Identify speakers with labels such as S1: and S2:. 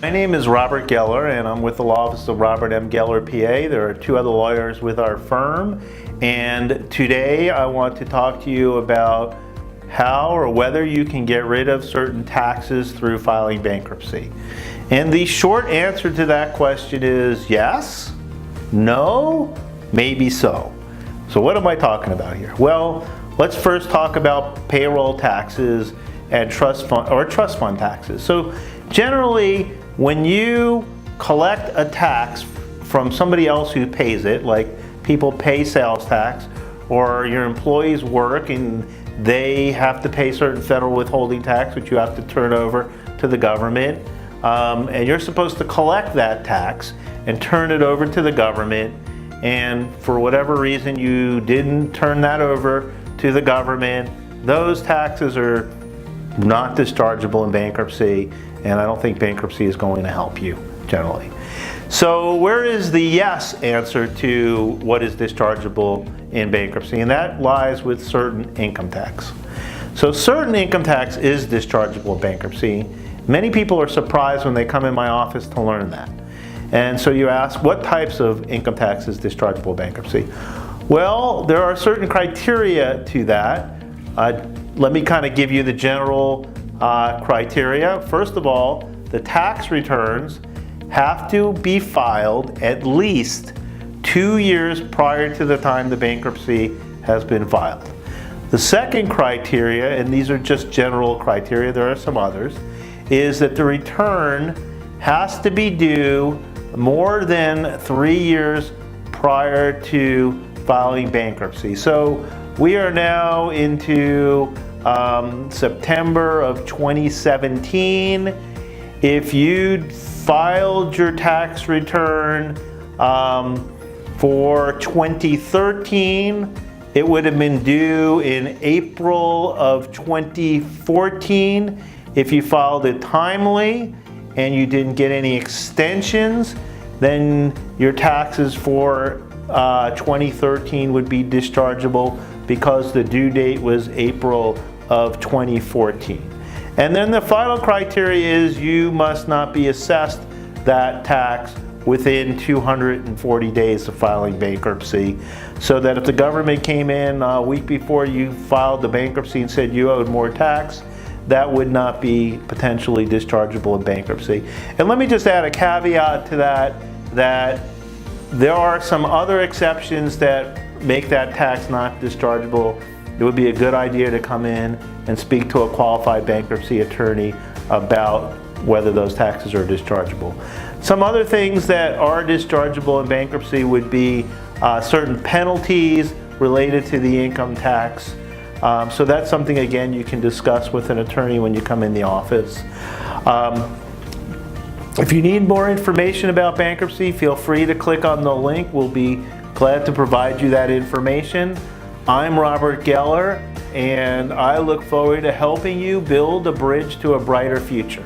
S1: My name is Robert Geller, and I'm with the law office of Robert M. Geller, PA. There are two other lawyers with our firm, and today I want to talk to you about how or whether you can get rid of certain taxes through filing bankruptcy. And the short answer to that question is yes, no, maybe so. So what am I talking about here? Well, let's first talk about payroll taxes and trust fund taxes. So generally, when you collect a tax from somebody else who pays it, like people pay sales tax, or your employees work and they have to pay certain federal withholding tax, which you have to turn over to the government, and you're supposed to collect that tax and turn it over to the government, and for whatever reason you didn't turn that over to the government, those taxes are not dischargeable in bankruptcy, and I don't think bankruptcy is going to help you generally. So where is the yes answer to what is dischargeable in bankruptcy? And that lies with certain income tax. So certain income tax is dischargeable in bankruptcy. Many people are surprised when they come in my office to learn that. And so you ask, what types of income tax is dischargeable in bankruptcy? Well, there are certain criteria to that. Let me kind of give you the general criteria. First of all, the tax returns have to be filed at least 2 years prior to the time the bankruptcy has been filed. The second criteria, and these are just general criteria, there are some others, is that the return has to be due more than 3 years prior to filing bankruptcy. So we are now into September of 2017. If you filed your tax return for 2013, it would have been due in April of 2014. If you filed it timely and you didn't get any extensions, then your taxes for 2013 would be dischargeable because the due date was April of 2014. And then the final criteria is you must not be assessed that tax within 240 days of filing bankruptcy, so that if the government came in a week before you filed the bankruptcy and said you owed more tax, that would not be potentially dischargeable in bankruptcy. And let me just add a caveat to that there are some other exceptions that make that tax not dischargeable. It would be a good idea to come in and speak to a qualified bankruptcy attorney about whether those taxes are dischargeable. Some other things that are dischargeable in bankruptcy would be certain penalties related to the income tax. So that's something, again, you can discuss with an attorney when you come in the office. If you need more information about bankruptcy, feel free to click on the link. We'll be glad to provide you that information. I'm Robert Geller, and I look forward to helping you build a bridge to a brighter future.